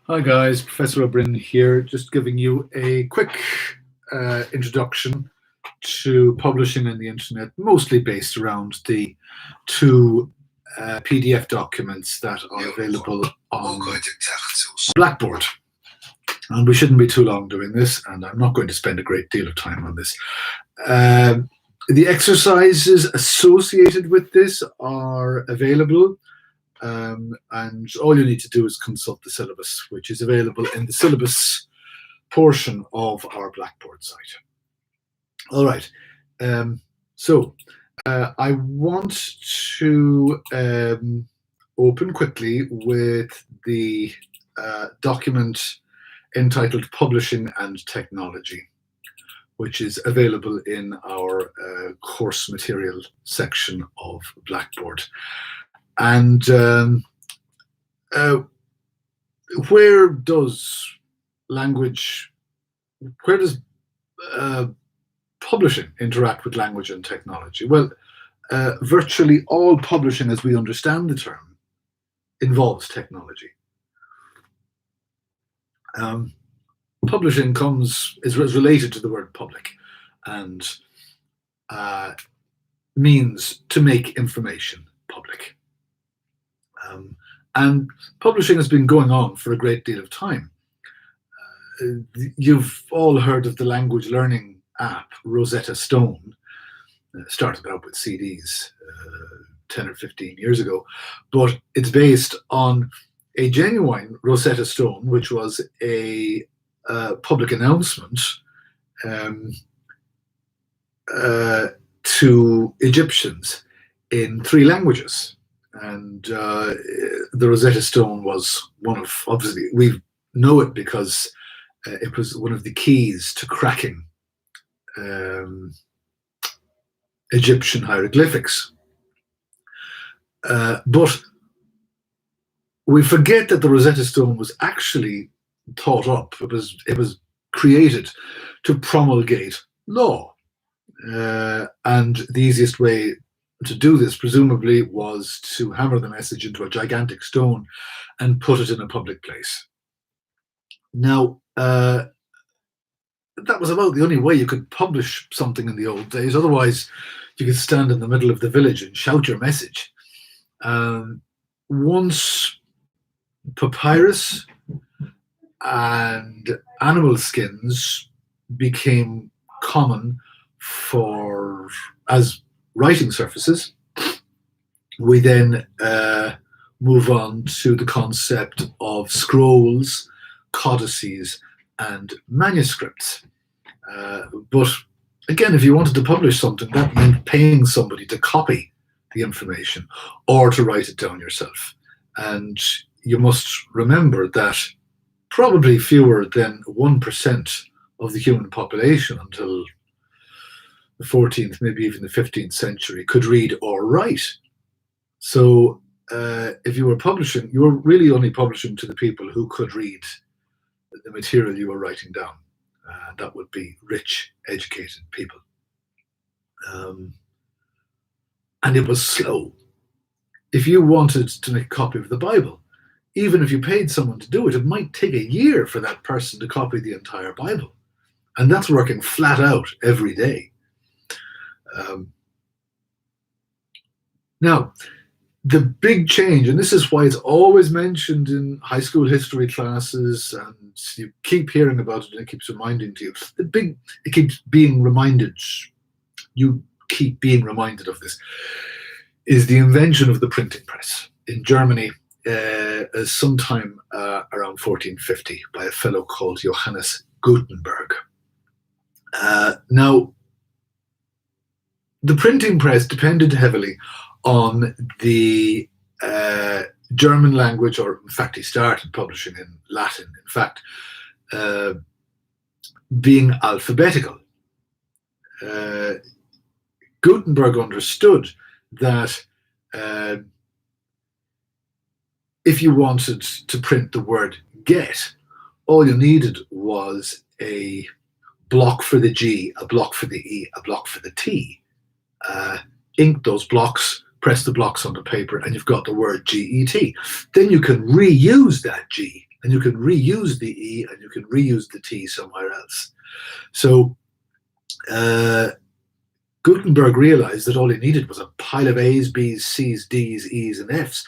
Hi guys, Professor O'Brien here, just giving you a quick introduction to publishing on the internet, mostly based around the two PDF documents that are available on Blackboard. And we shouldn't be too long doing this, and I'm not going to spend a great deal of time on this. The exercises associated with this are available. And all you need to do is consult the syllabus, which is available in the syllabus portion of our Blackboard site. All right, so I want to open quickly with the document entitled Publishing and Technology, which is available in our course material section of Blackboard. And where does publishing interact with language and technology? Well, virtually all publishing, as we understand the term, involves technology. Publishing is related to the word public and means to make information public. And publishing has been going on for a great deal of time. You've all heard of the language learning app, Rosetta Stone. Started out with CDs 10 or 15 years ago, but it's based on a genuine Rosetta Stone, which was a public announcement to Egyptians in 3 languages. And the Rosetta Stone was obviously, we know it because it was one of the keys to cracking Egyptian hieroglyphics. But we forget that the Rosetta Stone was actually thought up. It was created to promulgate law. And the easiest way to do this, presumably, was to hammer the message into a gigantic stone and put it in a public place. Now, that was about the only way you could publish something in the old days. Otherwise, you could stand in the middle of the village and shout your message. Once papyrus and animal skins became common as writing surfaces, we then move on to the concept of scrolls, codices, and manuscripts. But again, if you wanted to publish something, that meant paying somebody to copy the information or to write it down yourself. And you must remember that probably fewer than 1% of the human population until the 14th, maybe even the 15th century, could read or write. So if you were publishing, you were really only publishing to the people who could read the material you were writing down. That would be rich, educated people. And it was slow. If you wanted to make a copy of the Bible, even if you paid someone to do it, it might take a year for that person to copy the entire Bible. And that's working flat out every day. Now, the big change, and this is why it's always mentioned in high school history classes, and you keep hearing about it, and it keeps reminding to you. It keeps being reminded. You keep being reminded of this. Is the invention of the printing press in Germany, sometime around 1450, by a fellow called Johannes Gutenberg. Now, the printing press depended heavily on the German language, or in fact, he started publishing in Latin. In fact, being alphabetical. Gutenberg understood that if you wanted to print the word get, all you needed was a block for the G, a block for the E, a block for the T. Ink those blocks, press the blocks on the paper, and you've got the word GET. Then you can reuse that G and you can reuse the E and you can reuse the T somewhere else. So Gutenberg realized that all he needed was a pile of A's, B's, C's, D's, E's, and F's.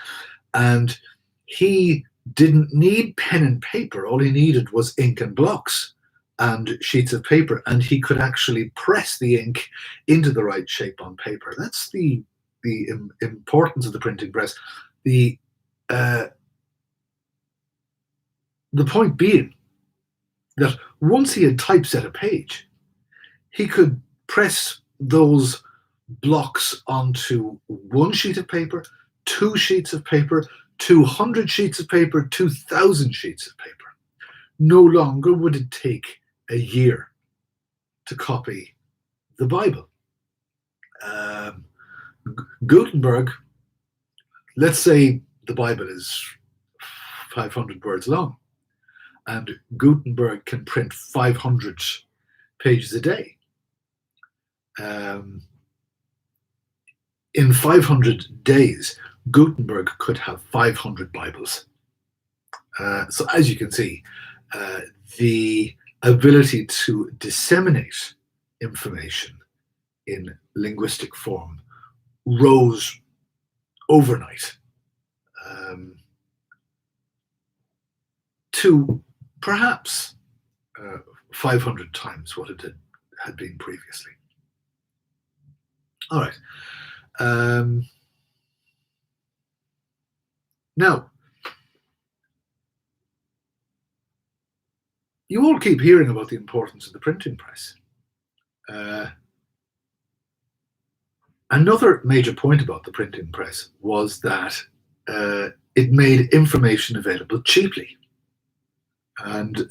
And he didn't need pen and paper. All he needed was ink and blocks and sheets of paper. And he could actually press the ink into the right shape on paper. That's the importance of the printing press. The point being that once he had typeset a page, he could press those blocks onto one sheet of paper, 2 sheets of paper, 200 sheets of paper, 2,000 sheets of paper. No longer would it take a year to copy the Bible. Gutenberg, let's say the Bible is 500 words long, and Gutenberg can print 500 pages a day. In 500 days, Gutenberg could have 500 Bibles. So as you can see, the ability to disseminate information in linguistic form rose overnight to perhaps 500 times what it had been previously. All right. Now, you all keep hearing about the importance of the printing press. Another major point about the printing press was that it made information available cheaply. And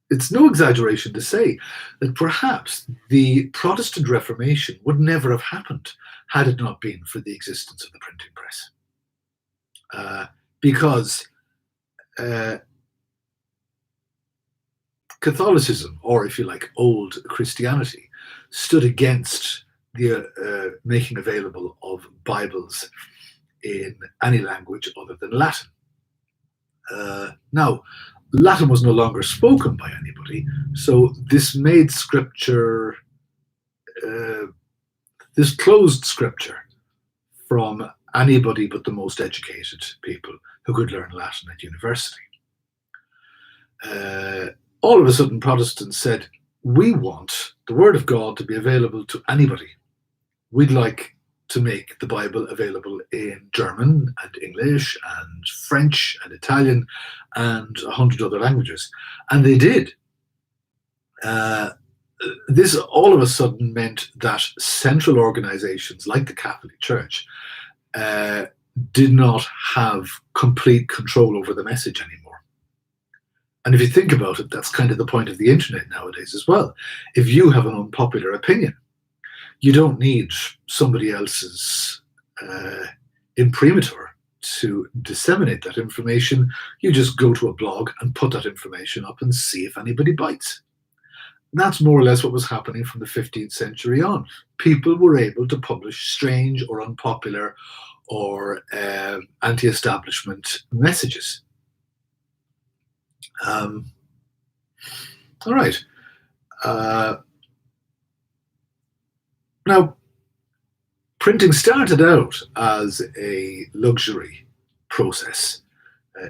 it's no exaggeration to say that perhaps the Protestant Reformation would never have happened had it not been for the existence of the printing press. Because Catholicism, or if you like, old Christianity, stood against the making available of Bibles in any language other than Latin. Now, Latin was no longer spoken by anybody, so this made scripture, this closed scripture from anybody but the most educated people who could learn Latin at university. All of a sudden, Protestants said, we want the Word of God to be available to anybody. We'd like to make the Bible available in German and English and French and Italian and 100 other languages. And they did. This all of a sudden meant that central organizations like the Catholic Church did not have complete control over the message anymore. And if you think about it, that's kind of the point of the internet nowadays as well. If you have an unpopular opinion, you don't need somebody else's imprimatur to disseminate that information. You just go to a blog and put that information up and see if anybody bites. And that's more or less what was happening from the 15th century on. People were able to publish strange or unpopular or anti-establishment messages. All right. Now, printing started out as a luxury process.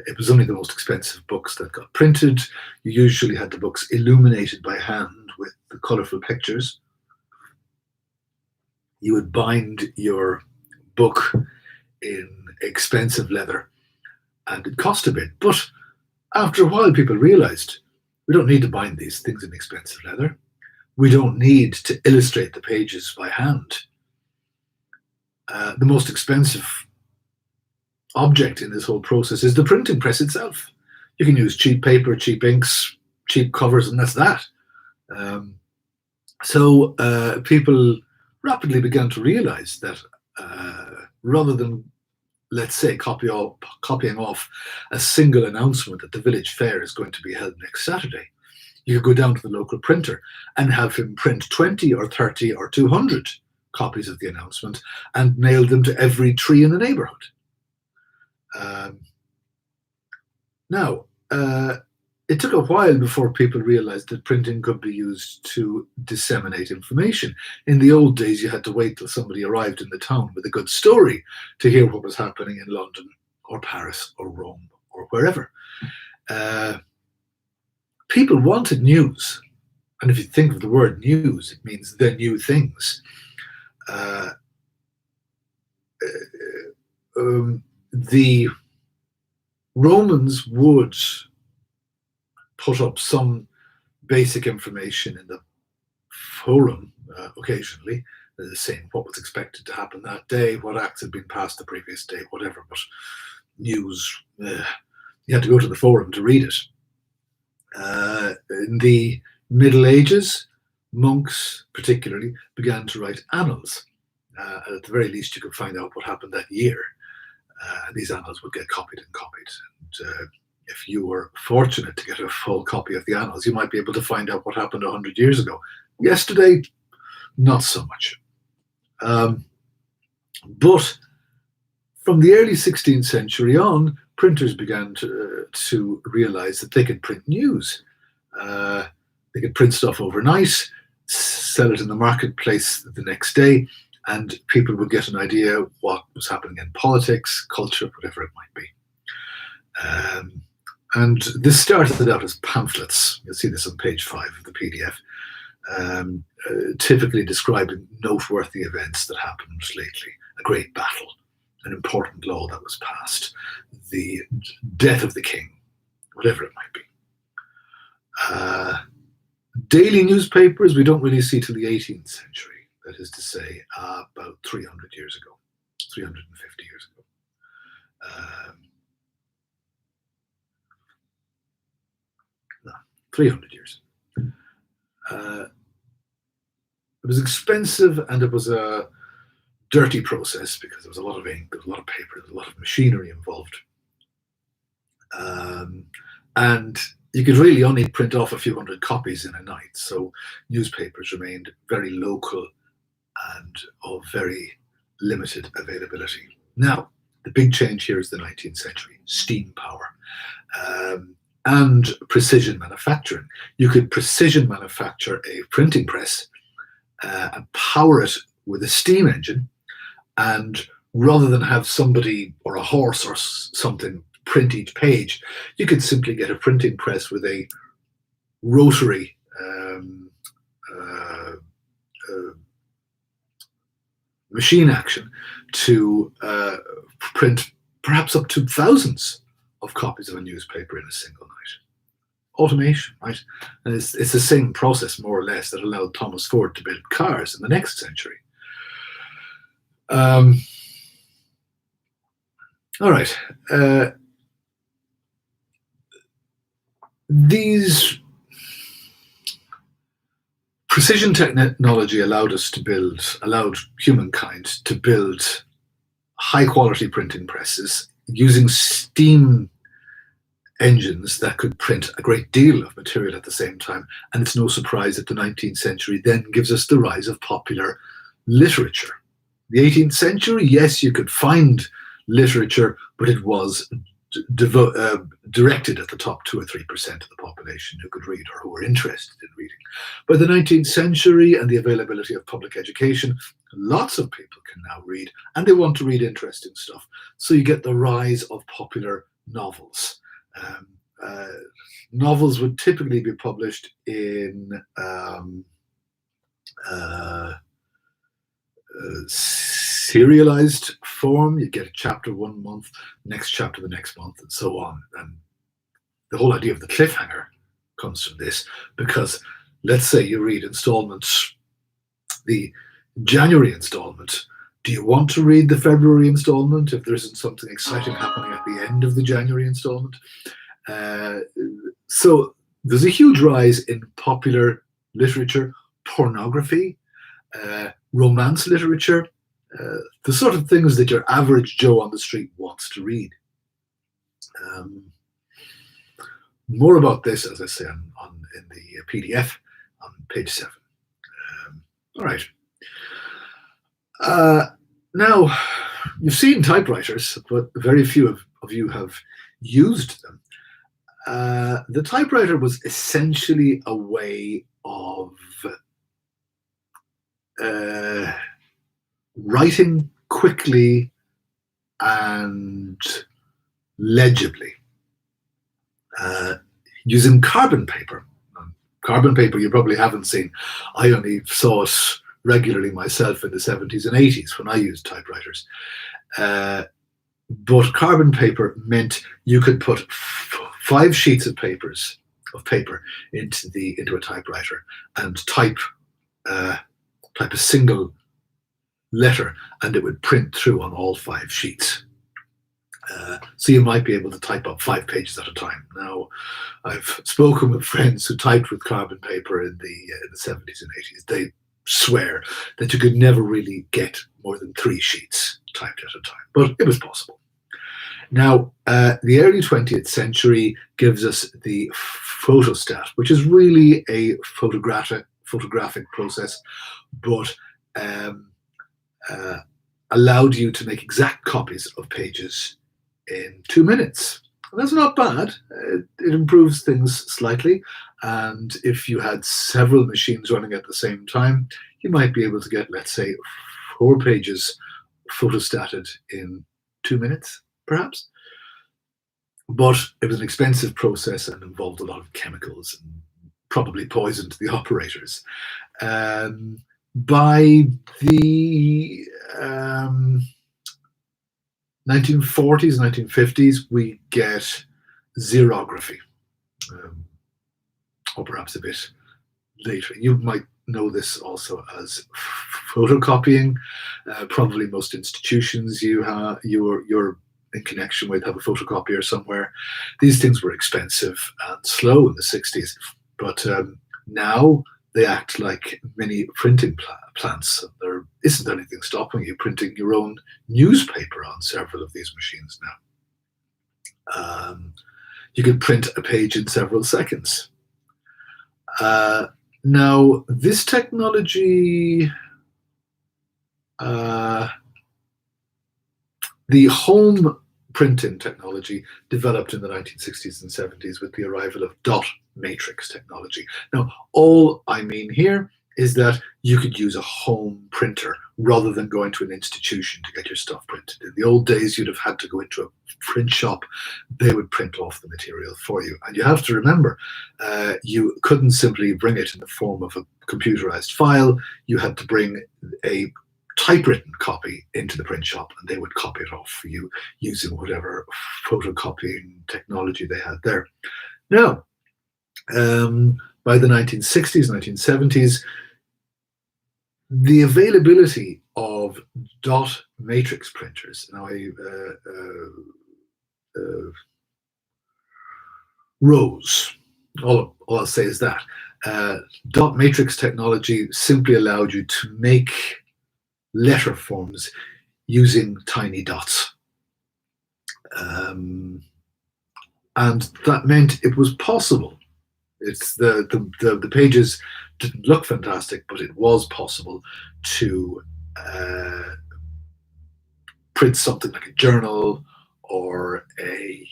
It was only the most expensive books that got printed. You usually had the books illuminated by hand with the colorful pictures. You would bind your book in expensive leather, and it cost a bit. But after a while, people realized we don't need to bind these things in expensive leather. We don't need to illustrate the pages by hand. The most expensive object in this whole process is the printing press itself. You can use cheap paper, cheap inks, cheap covers, and that's that. So people rapidly began to realize that rather than, let's say, copying off a single announcement that the village fair is going to be held next Saturday, you could go down to the local printer and have him print 20 or 30 or 200 copies of the announcement and mail them to every tree in the neighborhood. Now, it took a while before people realized that printing could be used to disseminate information. In the old days, you had to wait till somebody arrived in the town with a good story to hear what was happening in London or Paris or Rome or wherever. People wanted news. And if you think of the word news, it means the new things. The Romans would put up some basic information in the forum occasionally, saying what was expected to happen that day, what acts had been passed the previous day, whatever. But news, you had to go to the forum to read it. In the Middle Ages, monks particularly began to write annals. At the very least, you could find out what happened that year. And these annals would get copied and copied. And if you were fortunate to get a full copy of the annals, you might be able to find out what happened 100 years ago. Yesterday, not so much. But from the early 16th century on, printers began to realize that they could print news. They could print stuff overnight, sell it in the marketplace the next day, and people would get an idea what was happening in politics, culture, whatever it might be. And this started out as pamphlets. You'll see this on page 5 of the PDF, typically describing noteworthy events that happened lately, a great battle, an important law that was passed, the death of the king, whatever it might be. Daily newspapers we don't really see till the 18th century, that is to say, about 300 years ago, 350 years ago. 300 years. It was expensive and it was a dirty process because there was a lot of ink, there was a lot of paper, there was a lot of machinery involved. And you could really only print off a few hundred copies in a night. So newspapers remained very local and of very limited availability. Now, the big change here is the 19th century, steam power. And precision manufacturing. You could precision manufacture a printing press and power it with a steam engine, and rather than have somebody or a horse or something print each page, you could simply get a printing press with a rotary machine action to print perhaps up to thousands of copies of a newspaper in a single night. Automation, right? And it's the same process, more or less, that allowed Thomas Ford to build cars in the next century. All right. These precision technology allowed humankind to build high quality printing presses using steam engines that could print a great deal of material at the same time. And it's no surprise that the 19th century then gives us the rise of popular literature. The 18th century, yes, you could find literature, but it was directed at the top 2 or 3% of the population who could read or who were interested in reading. By the 19th century and the availability of public education, lots of people can now read, and they want to read interesting stuff. So you get the rise of popular novels. Novels would typically be published in serialized form. You get a chapter one month, next chapter the next month, and so on. And the whole idea of the cliffhanger comes from this, because let's say you read installments, the January installment. Do you want to read the February installment if there isn't something exciting happening at the end of the January installment? So there's a huge rise in popular literature, pornography, romance literature, the sort of things that your average Joe on the street wants to read. More about this, as I say, in the PDF on page 7. All right. Now, you've seen typewriters, but very few of you have used them. The typewriter was essentially a way of writing quickly and legibly using carbon paper. Carbon paper you probably haven't seen. I only saw it regularly myself in the 70s and 80s when I used typewriters. But carbon paper meant you could put 5 sheets of paper into a typewriter and type a single letter, and it would print through on all 5 sheets. So you might be able to type up 5 pages at a time. Now, I've spoken with friends who typed with carbon paper in the 70s and 80s. They swear that you could never really get more than 3 sheets typed at a time, but it was possible. Now, the early 20th century gives us the photostat, which is really a photographic process, but allowed you to make exact copies of pages in 2 minutes. And that's not bad. It improves things slightly. And if you had several machines running at the same time, you might be able to get, let's say, 4 pages photostated in 2 minutes, perhaps. But it was an expensive process and involved a lot of chemicals and probably poisoned the operators. By the 1940s, 1950s, we get xerography, or perhaps a bit later. You might know this also as photocopying. Probably most institutions you're in connection with have a photocopier somewhere. These things were expensive and slow in the 60s, but now they act like mini printing plants. There isn't anything stopping you printing your own newspaper on several of these machines now. You can print a page in several seconds. Now, this technology, the home printing technology developed in the 1960s and 70s with the arrival of dot matrix technology. Now, all I mean here is that you could use a home printer rather than going to an institution to get your stuff printed. In the old days, you'd have had to go into a print shop. They would print off the material for you. And you have to remember, you couldn't simply bring it in the form of a computerized file. You had to bring a typewritten copy into the print shop, and they would copy it off for you using whatever photocopying technology they had there. Now, by the 1960s, 1970s, the availability of dot matrix printers, now rose. All I'll say is that dot matrix technology simply allowed you to make letter forms using tiny dots. And that meant it was possible. It's the pages didn't look fantastic, but it was possible to print something like a journal or a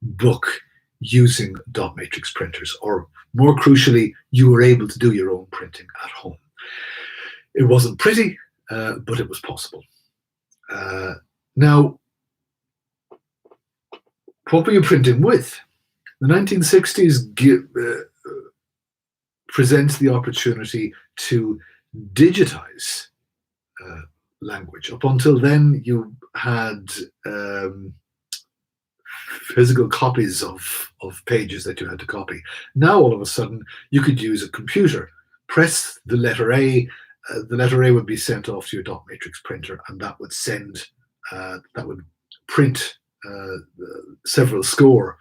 book using dot matrix printers, or more crucially, you were able to do your own printing at home. It wasn't pretty, but it was possible. Now, what were you printing with? The 1960s presents the opportunity to digitize language. Up until then, you had physical copies of pages that you had to copy. Now, all of a sudden, you could use a computer, press the letter A. The letter A would be sent off to your dot matrix printer, and that would print several score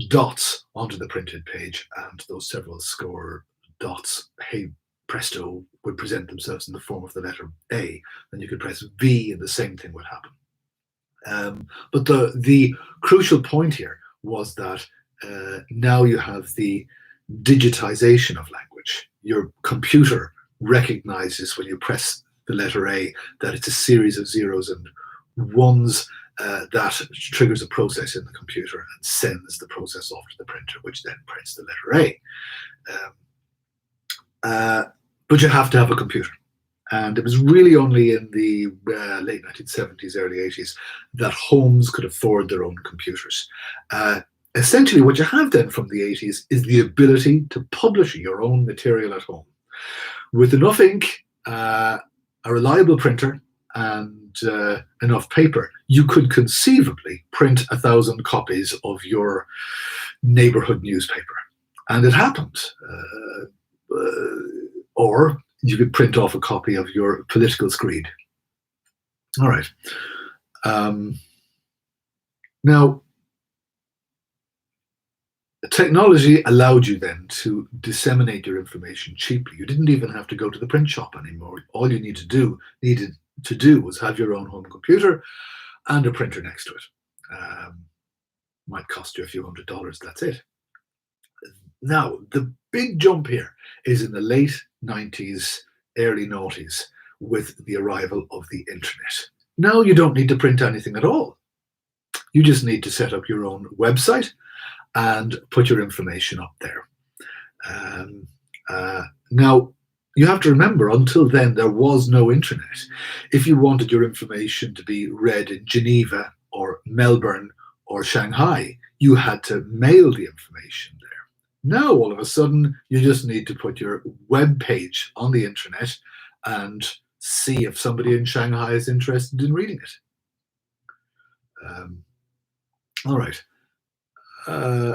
dots onto the printed page, and those several score dots, hey presto, would present themselves in the form of the letter A. Then you could press V, and the same thing would happen. But the crucial point here was that now you have the digitization of language. Your computer recognizes when you press the letter A that it's a series of zeros and ones, that triggers a process in the computer and sends the process off to the printer, which then prints the letter A. But you have to have a computer. And it was really only in the late 1970s, early 80s that homes could afford their own computers. Essentially, what you have then from the 80s is the ability to publish your own material at home. With enough ink, a reliable printer, and enough paper, you could conceivably print 1,000 copies of your neighborhood newspaper. And it happened. Or you could print off a copy of your political screed. All right. Now, technology allowed you then to disseminate your information cheaply. You didn't even have to go to the print shop anymore. All you needed to do was have your own home computer and a printer next to it. Might cost you a few $100s, that's it. Now, the big jump here is in the late 90s, early noughties, with the arrival of the internet. Now you don't need to print anything at all. You just need to set up your own website and put your information up there. Now, you have to remember, until then, there was no internet. If you wanted your information to be read in Geneva or Melbourne or Shanghai, you had to mail the information there. Now, all of a sudden, you just need to put your web page on the internet and see if somebody in Shanghai is interested in reading it. All right.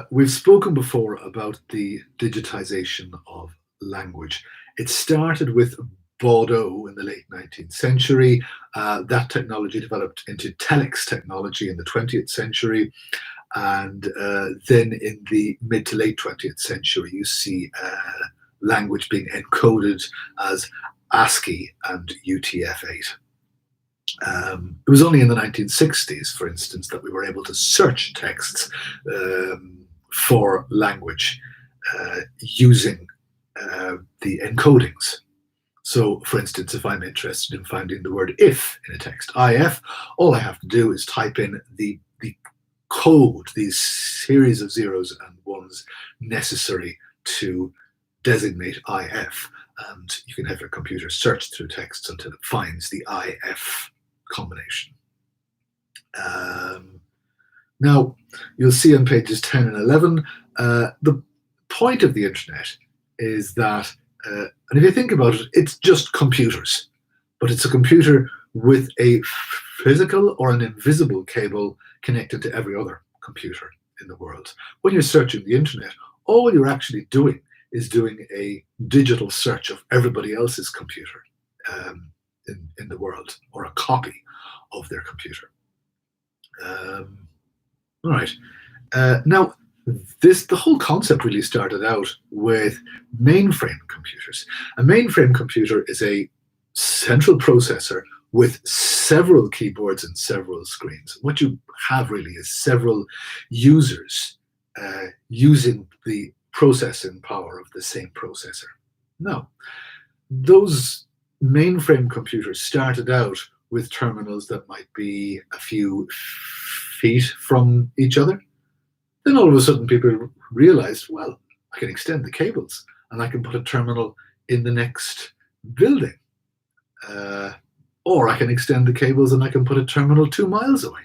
We've spoken before about the digitization of language. It started with Bordeaux in the late 19th century. That technology developed into telex technology in the 20th century. And then in the mid to late 20th century, you see language being encoded as ASCII and UTF-8. It was only in the 1960s, for instance, that we were able to search texts for language using the encodings. So, for instance, if I'm interested in finding the word if in a text, if, all I have to do is type in the code, these series of zeros and ones necessary to designate if, and you can have your computer search through texts until it finds the if combination. Now, you'll see on pages 10 and 11, the point of the internet is that, and if you think about it, it's just computers, but it's a computer with a physical or an invisible cable connected to every other computer in the world. When you're searching the internet, all you're actually doing is doing a digital search of everybody else's computer in the world, or a copy of their computer. All right. Now, the whole concept really started out with mainframe computers. A mainframe computer is a central processor with several keyboards and several screens. What you have really is several users using the processing power of the same processor. Now, those mainframe computers started out with terminals that might be a few feet from each other. Then all of a sudden people realized, well, I can extend the cables and I can put a terminal in the next building. Or I can extend the cables and I can put a terminal 2 miles away.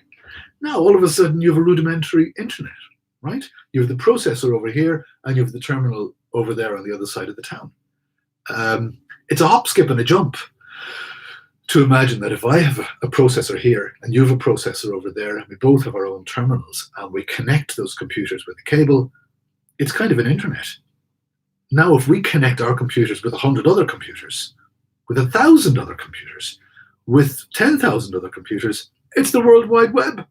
Now, all of a sudden, you have a rudimentary internet, right? You have the processor over here and you have the terminal over there on the other side of the town. It's a hop, skip, and a jump to imagine that if I have a processor here and you have a processor over there and we both have our own terminals and we connect those computers with a cable, it's kind of an internet. Now, if we connect our computers with 100 other computers, with 1,000 other computers, with 10,000 other computers, it's the World Wide Web.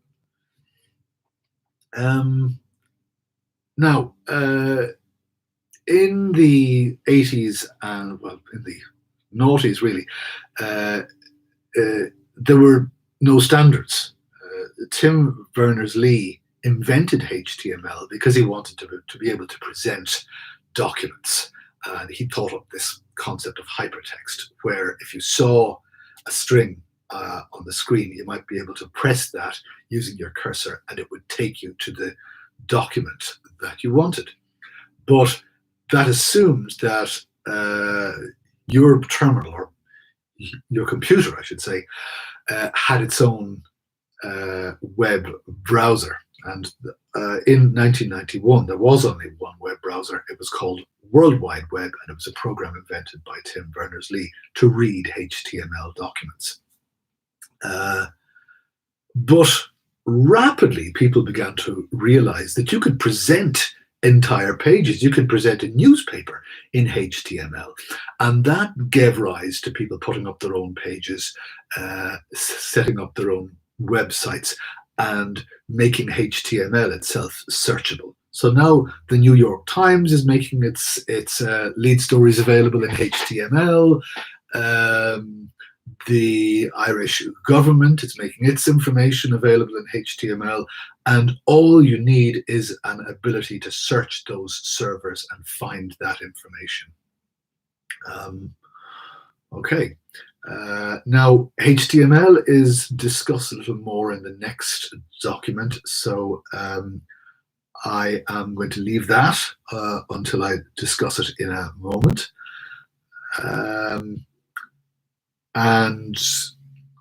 Now, in the 80s and, well, in the noughties really, there were no standards. Tim Berners-Lee invented HTML because he wanted to be able to present documents. And he thought up this concept of hypertext, where if you saw a string on the screen, you might be able to press that using your cursor, and it would take you to the document that you wanted. But that assumes that your terminal, or your computer, I should say, had its own web browser. And in 1991, there was only one web browser. It was called World Wide Web, and it was a program invented by Tim Berners-Lee to read HTML documents. But rapidly, people began to realize that you could present entire pages. You could present a newspaper in HTML. And that gave rise to people putting up their own pages, setting up their own websites, and making HTML itself searchable. So now the New York Times is making its lead stories available in HTML. The Irish government is making its information available in HTML, and all you need is an ability to search those servers and find that information. Okay. Now, HTML is discussed a little more in the next document, so I am going to leave that until I discuss it in a moment. And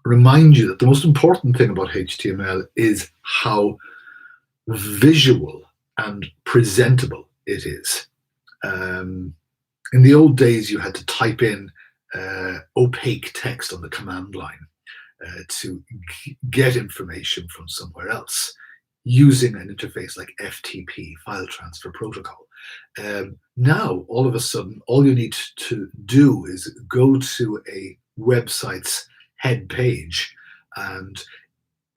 remind you that the most important thing about HTML is how visual and presentable it is. In the old days, you had to type in opaque text on the command line to get information from somewhere else using an interface like FTP, File Transfer Protocol. Now, all of a sudden, all you need to do is go to a website's head page, and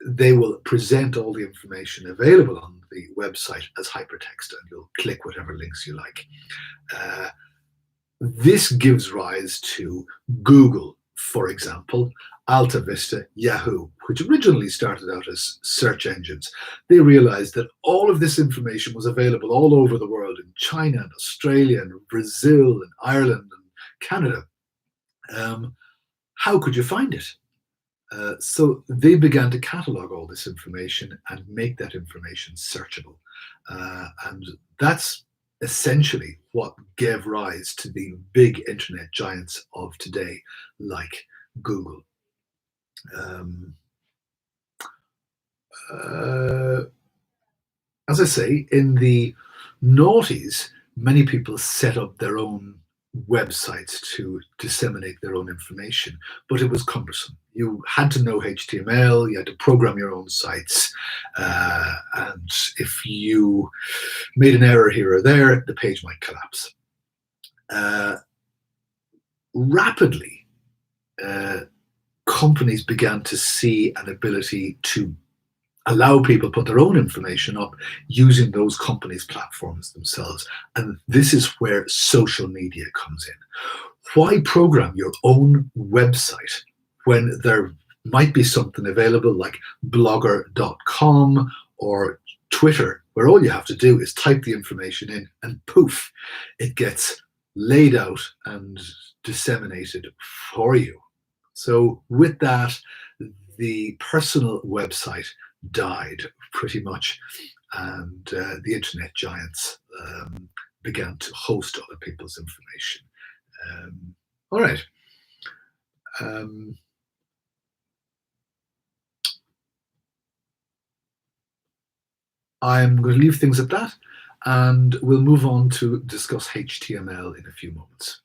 they will present all the information available on the website as hypertext, and you'll click whatever links you like. This gives rise to Google, for example, Alta Vista, Yahoo, which originally started out as search engines. They realized that all of this information was available all over the world, in China and Australia and Brazil and Ireland and Canada. How could you find it? So they began to catalog all this information and make that information searchable. And that's essentially what gave rise to the big internet giants of today, like Google. As I say, in the noughties, many people set up their own websites to disseminate their own information, but it was cumbersome. You had to know HTML, you had to program your own sites, and if you made an error here or there, the page might collapse. Rapidly, companies began to see an ability to allow people to put their own information up using those companies' platforms themselves. And this is where social media comes in. Why program your own website when there might be something available like blogger.com or Twitter, where all you have to do is type the information in and poof, it gets laid out and disseminated for you. So with that, the personal website died pretty much, and the internet giants began to host other people's information. All right. I'm going to leave things at that, and we'll move on to discuss HTML in a few moments.